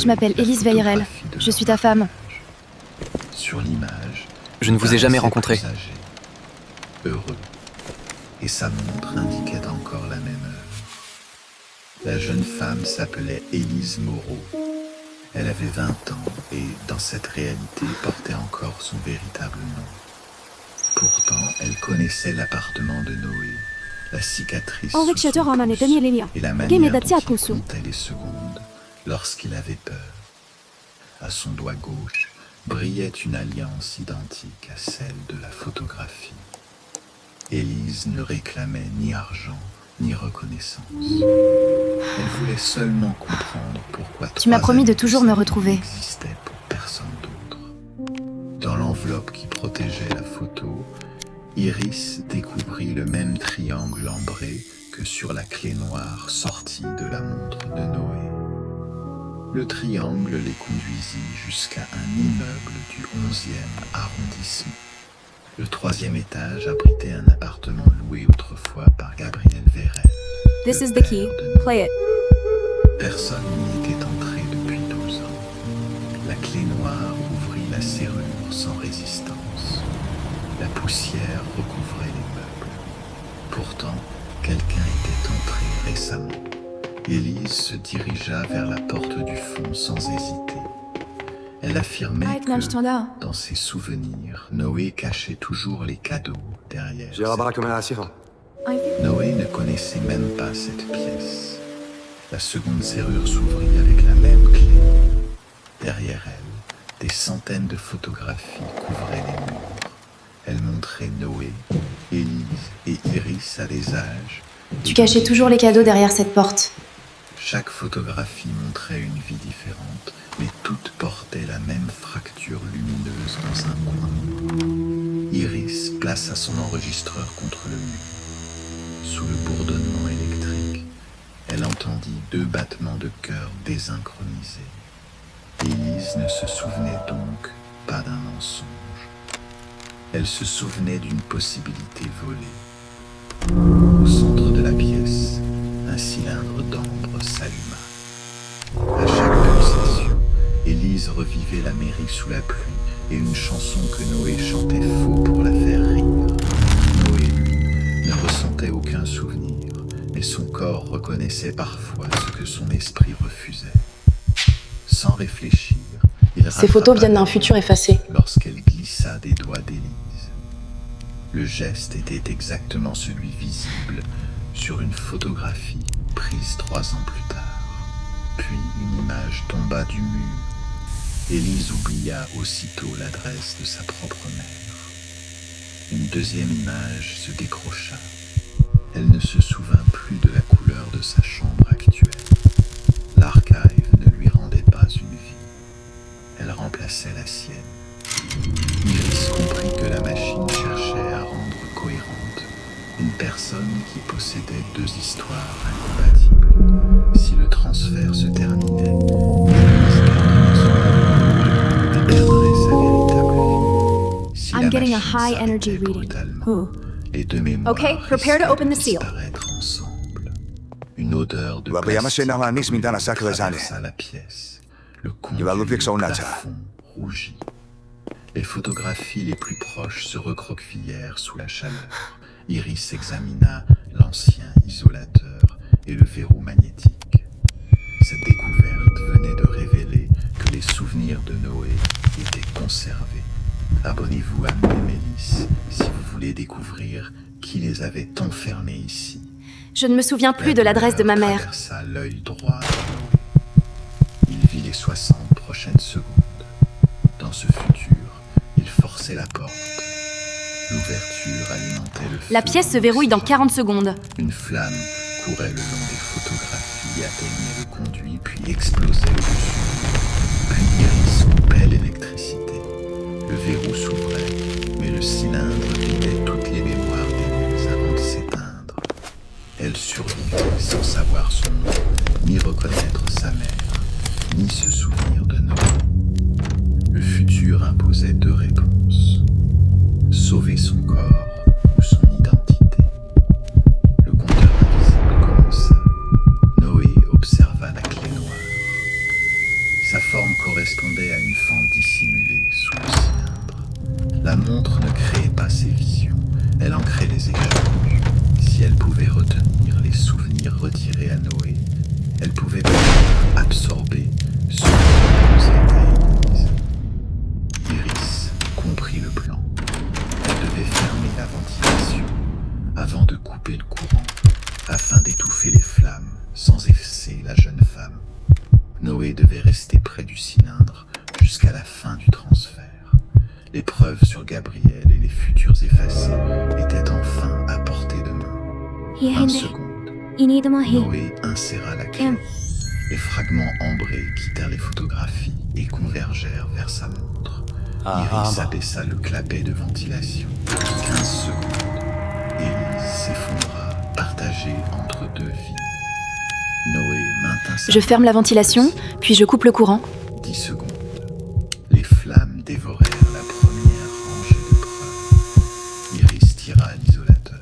Je m'appelle Élise Veyrel. Je suis ta femme. Sur l'image, Je ne vous ai jamais rencontré. Heureux. Et sa montre indiquait encore la même heure. La jeune femme s'appelait Élise Moreau. Elle avait 20 ans et, dans cette réalité, portait encore son véritable nom. Pourtant, elle connaissait l'appartement de Noé, la cicatrice sous son pouce et la manière dont il comptait les secondes lorsqu'il avait peur. À son doigt gauche brillait une alliance identique à celle de la photographie. Élise ne réclamait ni argent ni reconnaissance. Elle voulait seulement comprendre pourquoi Tu m'as promis de toujours me retrouver. N'existait pour personne d'autre. Dans l'enveloppe qui protégeait la photo, Iris découvrit le même triangle ambré que sur la clé noire sortie de la montre de Noé. Le triangle les conduisit jusqu'à un immeuble du 11e arrondissement. Le 3e étage abritait un appartement loué autrefois par Gabriel Veyrel. This is the key. Play it. Personne n'y était entré depuis 12 ans. La clé noire ouvrit la serrure sans résistance. La poussière recouvrait les meubles. Pourtant, quelqu'un était entré récemment. Élise se dirigea vers la porte du fond sans hésiter. Elle affirmait que, dans ses souvenirs, Noé cachait toujours les cadeaux derrière. Noé ne connaissait même pas cette pièce. La seconde serrure s'ouvrit avec la même clé. Derrière elle, des centaines de photographies couvraient les murs. Elles montraient Noé, Élise et Iris à des âges. Tu cachais toujours les cadeaux derrière cette porte. Chaque photographie montrait une vie différente, mais toutes portaient la même fracture lumineuse dans un coin. Iris plaça son enregistreur contre le mur. Sous le bourdonnement électrique, elle entendit 2 battements de cœur désynchronisés. Élise ne se souvenait donc pas d'un mensonge. Elle se souvenait d'une possibilité volée. Au centre de la pièce, un cylindre d'ambre s'alluma. À chaque pulsation, Élise revivait la mairie sous la pluie et une chanson que Noé chantait faux pour la faire rire. Noé, lui, ne ressentait aucun souvenir, mais son corps reconnaissait parfois ce que son esprit refusait. Sans réfléchir, il Ces photos viennent d'un futur effacé. Lorsqu'elle glissa des doigts d'Élise. Le geste était exactement celui visible sur une photographie prise 3 ans plus tard. Puis une image tomba du mur. Élise oublia aussitôt l'adresse de sa propre mère. Une deuxième image se décrocha. Elle ne se souvint plus de la couleur de sa chambre actuelle. L'archive ne lui rendait pas une vie. Elle remplaçait la sienne. Iris comprit que la machine cherchait à rendre cohérente une personne qui possédait 2 histoires incompatibles. Si le transfert se terminait, Iris perdrait sa véritable vie. Si la machine s'arrêtait brutalement, les 2 mémoires risquaient de disparaître ensemble. Une odeur de plastique traversa la pièce. Le conduit du plafond rougit. Les photographies les plus proches se recroquevillèrent sous la chaleur. Iris examina l'ancien isolateur et le verrou magnétique. Cette découverte venait de révéler que les souvenirs de Noé étaient conservés. Abonnez-vous à Mémélis si vous voulez découvrir qui les avait enfermés ici. Je ne me souviens plus de l'adresse de ma mère. Traversa l'œil droit de Noé. Il vit les 60 prochaines secondes. Dans ce futur, il forçait la porte. L'ouverture alimentait le feu. La pièce se verrouille dans 40 secondes. Une flamme courait le long des photographies, atteignait le conduit, puis explosait au-dessus. Puis Iris coupait l'électricité. Le verrou s'ouvrait, mais le cylindre vidait toutes les mémoires d'Élise avant de s'éteindre. Elle survivait sans savoir son nom, ni reconnaître sa mère, ni se souvenir de Noé. Le futur imposait 2 réponses. Sauver son corps ou son identité. Le compteur invisible commença. Noé observa la clé noire. Sa montre ne créait pas ses visions, elle en crée les échanges. Si elle pouvait retenir les souvenirs retirés à Noé, elle pouvait peut-être absorber ceux qui faisaient Élise. Iris comprit le plan. Elle devait fermer la ventilation avant de couper le courant, afin d'étouffer les flammes sans effacer la jeune femme. Noé devait rester près du cylindre jusqu'à la fin du transfert. Les preuves sur Gabriel et les futurs effacés étaient enfin à portée de main. 20 secondes. Noé inséra la clé. Les fragments ambrés quittèrent les photographies et convergèrent vers sa montre. Iris abaissa le clapet de ventilation. 15 secondes. Élise s'effondra, partagée entre deux vies. Noé maintint sa Je ferme la ventilation, puis je coupe le courant. 10 secondes. Les flammes dévorèrent la première rangée de preuves. Iris tira à l'isolateur.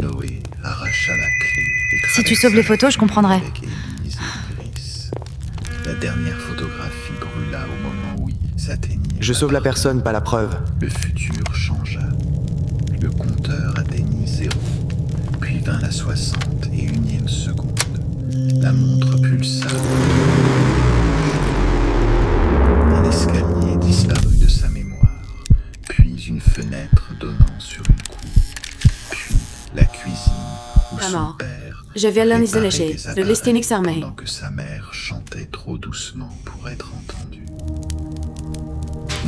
Noé arracha la clé et Si tu sauves les photos, je comprendrai. avec Élise et Iris. La dernière photographie brûla au moment où Iris atteignit. Je sauve la personne, pas la preuve. Le futur changea. Le compteur atteignit 0, puis vint la 61e seconde. La montre pulsa. Un escalier disparut de sa mémoire, puis une fenêtre donnant sur une cour, puis la cuisine où son Maman, père je will préparait niet des lezen. appareils De list in niks aan mee. pendant que sa mère chantait trop doucement pour être entendue.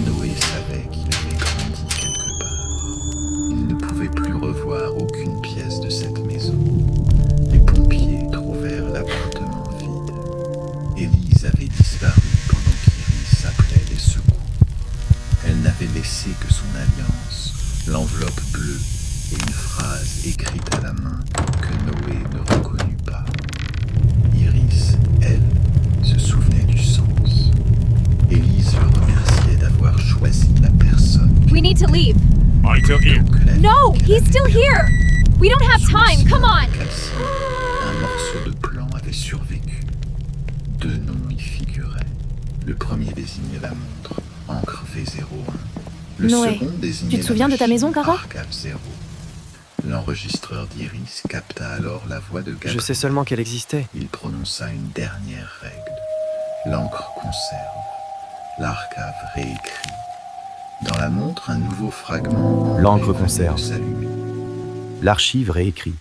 Noé savait qu'il avait grandi quelque part. Il ne pouvait plus revoir aucune pièce de cette maison. Les pompiers trouvèrent l'appartement vide. Élise avait disparu pendant qu'Iris appelait les secours. Elle n'avait laissé que son alliance, l'enveloppe bleue et une phrase écrite à la main que Noé ne reconnut pas. Iris, elle, se souvenait du sens. Élise le remerciait d'avoir choisi la personne We need to leave. Weiter in. que la No, vie qu'elle he's still avait here. We don't have Sous le time. Come cylindre on. calciné, un morceau de plan avait survécu. Deux noms y figuraient. Le premier désignait la montre, encre V01. Le Noé, second désignait tu te la souviens de ta machine maison, Caro Arcave 0. L'enregistreur d'Iris capta alors la voix de Gabriel. Je sais seulement qu'elle existait. Il prononça une dernière règle. L'encre conserve. L'arcave réécrit. Dans la montre, un nouveau fragment. L'encre venait de conserve. s'allumer. L'archive réécrit.